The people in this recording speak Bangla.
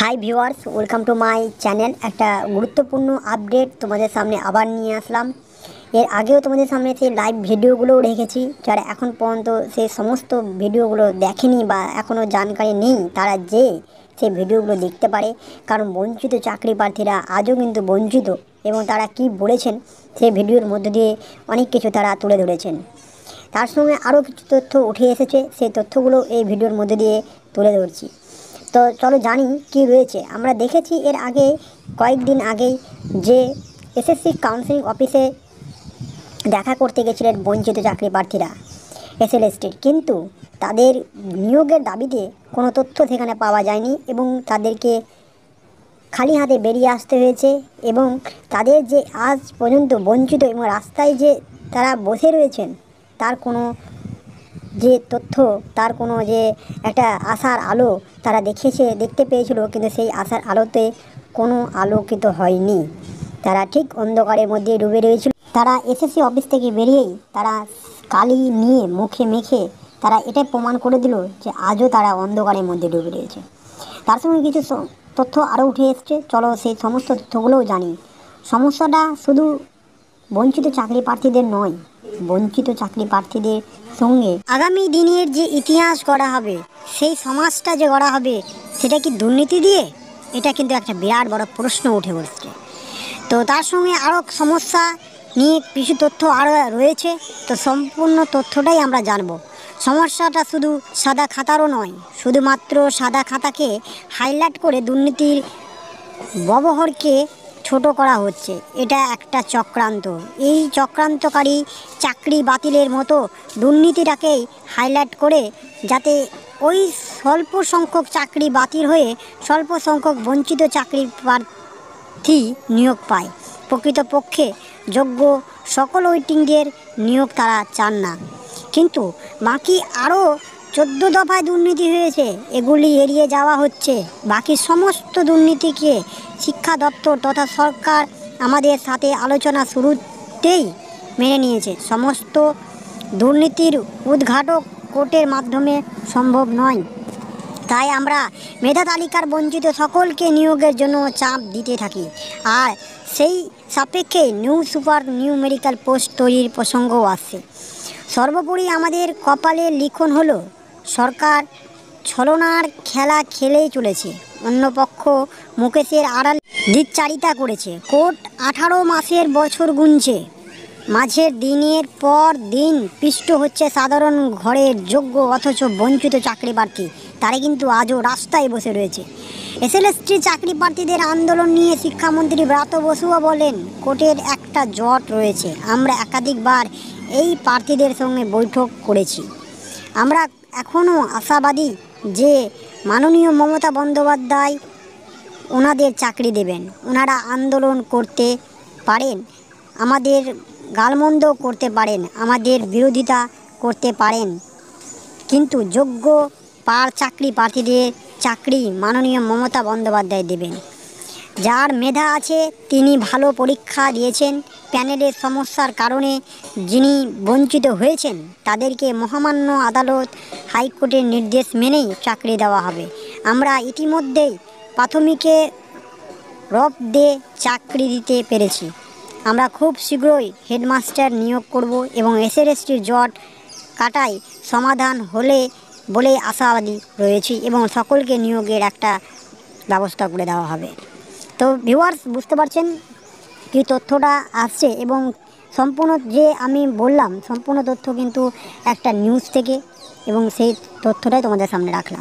Hi viewers, welcome to my channel. একটা গুরুত্বপূর্ণ আপডেট তোমাদের সামনে আবার নিয়ে আসলাম। এর আগেও তোমাদের সামনে সেই লাইভ ভিডিওগুলোও রেখেছি। যারা এখন পর্যন্ত সেই সমস্ত ভিডিওগুলো দেখেনি বা এখনও জানকারি নেই, তারা যে সেই ভিডিওগুলো দেখতে পারে। কারণ বঞ্চিত চাকরি প্রার্থীরা আজও কিন্তু বঞ্চিত, এবং তারা কি বলেছেন সেই ভিডিওর মধ্য দিয়ে অনেক কিছু তারা তুলে ধরেছেন। তার সঙ্গে আরও কিছু তথ্য উঠে এসেছে, সেই তথ্যগুলো এই ভিডিওর মধ্যে দিয়ে তুলে ধরছি। তো চলো জানি কি রয়েছে। আমরা দেখেছি এর আগে কয়েকদিন আগেই যে এসএসসি কাউন্সিলিং অফিসে দেখা করতে গেছিলেন বঞ্চিত চাকরি প্রার্থীরা এসএলএসটির, কিন্তু তাদের নিয়োগের দাবিতে কোনো তথ্য সেখানে পাওয়া যায়নি এবং তাদেরকে খালি হাতে বেরিয়ে আসতে হয়েছে। এবং তাদের যে আজ পর্যন্ত বঞ্চিত এবং রাস্তায় যে তারা বসে রয়েছেন, তার কোনো যে তথ্য, তার কোনো যে একটা আশার আলো তারা দেখতে পেয়েছিল, কিন্তু সেই আশার আলোতে কোনো আলোকিত হয়নি। তারা ঠিক অন্ধকারের মধ্যে ডুবে রয়েছিল। তারা এসএসসি অফিস থেকে বেরিয়েই তারা কালি নিয়ে মুখে মেখে তারা এটাই প্রমাণ করে দিল যে আজও তারা অন্ধকারের মধ্যে ডুবে রয়েছে। তার সঙ্গে কিছু তথ্য আরও উঠে এসছে, চলো সেই সমস্ত তথ্যগুলোও জানি। সমস্যাটা শুধু বঞ্চিত চাকরি প্রার্থীদের নয়, বঞ্চিত চাকরি প্রার্থীদের সঙ্গে আগামী দিনের যে ইতিহাস গড়া হবে, সেই সমাজটা যে গড়া হবে, সেটা কি দুর্নীতি দিয়ে? এটা কিন্তু একটা বিরাট বড় প্রশ্ন উঠে বসছে। তো তার সঙ্গে আরও সমস্যা নিয়ে কিছু তথ্য আরও রয়েছে। তো সম্পূর্ণ তথ্যটাই আমরা জানব। সমস্যাটা শুধু সাদা খাতারও নয়, শুধুমাত্র সাদা খাতাকে হাইলাইট করে দুর্নীতির ব্যবহারকে ছোট করা হচ্ছে। এটা একটা চক্রান্ত। এই চক্রান্তকারী চাকরি বাতিলের মতো দুর্নীতিটাকেই হাইলাইট করে, যাতে ওই স্বল্প সংখ্যক চাকরি বাতিল হয়ে স্বল্প সংখ্যক বঞ্চিত চাকরি প্রার্থী নিয়োগ পায়। প্রকৃতপক্ষে যোগ্য সকল ওয়েটিংদের নিয়োগ তারা চান না। কিন্তু বাকি আরও 14 দফায় দুর্নীতি হয়েছে, এগুলি এড়িয়ে যাওয়া হচ্ছে। বাকি সমস্ত দুর্নীতিকে শিক্ষা দপ্তর তথা সরকার আমাদের সাথে আলোচনা শুরুতেই মেনে নিয়েছে। সমস্ত দুর্নীতির উদ্ঘাটক কোর্টের মাধ্যমে সম্ভব নয়। তাই আমরা মেধা তালিকার বঞ্চিত সকলকে নিয়োগের জন্য চাপ দিতে থাকি। আর সেই সাপেক্ষে নিউ সুপার নিউমেরিক্যাল পোস্ট তৈরির প্রসঙ্গও আসছে। সর্বোপরি আমাদের কপালে লিখন হলো, সরকার ছলনার খেলা খেলেই চলেছে। অন্য পক্ষ মুকেশের আড়াল দ্বিচারিতা করেছে। কোর্ট 18 মাসের বছর গুনছে। মাঝের দিনের পর দিন পিষ্ট হচ্ছে সাধারণ ঘরের যোগ্য অথচ বঞ্চিত চাকরি প্রার্থী। তারা কিন্তু আজও রাস্তায় বসে রয়েছে। এসএলএসটি চাকরি প্রার্থীদের আন্দোলন নিয়ে শিক্ষামন্ত্রী ব্রাত্য বসুও বলেন, কোর্টের একটা জট রয়েছে। আমরা একাধিকবার এই প্রার্থীদের সঙ্গে বৈঠক করেছি। আমরা এখনও আশাবাদী যে মাননীয় মমতা বন্দ্যোপাধ্যায় ওনাদের চাকরি দেবেন। ওনারা আন্দোলন করতে পারেন, আমাদের গালমন্দ করতে পারেন, আমাদের বিরোধিতা করতে পারেন, কিন্তু যোগ্য চাকরি প্রার্থীদের চাকরি মাননীয় মমতা বন্দ্যোপাধ্যায় দেবেন। যার মেধা আছে, তিনি ভালো পরীক্ষা দিয়েছেন, প্যানেলের সমস্যার কারণে যিনি বঞ্চিত হয়েছেন, তাদেরকে মহামান্য আদালত হাইকোর্টের নির্দেশ মেনেই চাকরি দেওয়া হবে। আমরা ইতিমধ্যেই প্রাথমিকে রব দিয়ে চাকরি দিতে পেরেছি। আমরা খুব শীঘ্রই হেডমাস্টার নিয়োগ করব এবং এসএলএসটির জট কাটায় সমাধান হলে বলে আশাবাদী রয়েছি, এবং সকলকে নিয়োগের একটা ব্যবস্থা করে দেওয়া হবে। তো ভিউয়ার্স, বুঝতে পারছেন কি তথ্যটা আসছে, এবং সম্পূর্ণ যে আমি বললাম সম্পূর্ণ তথ্য কিন্তু একটা নিউজ থেকে, এবং সেই তথ্যটাই তোমাদের সামনে রাখলাম।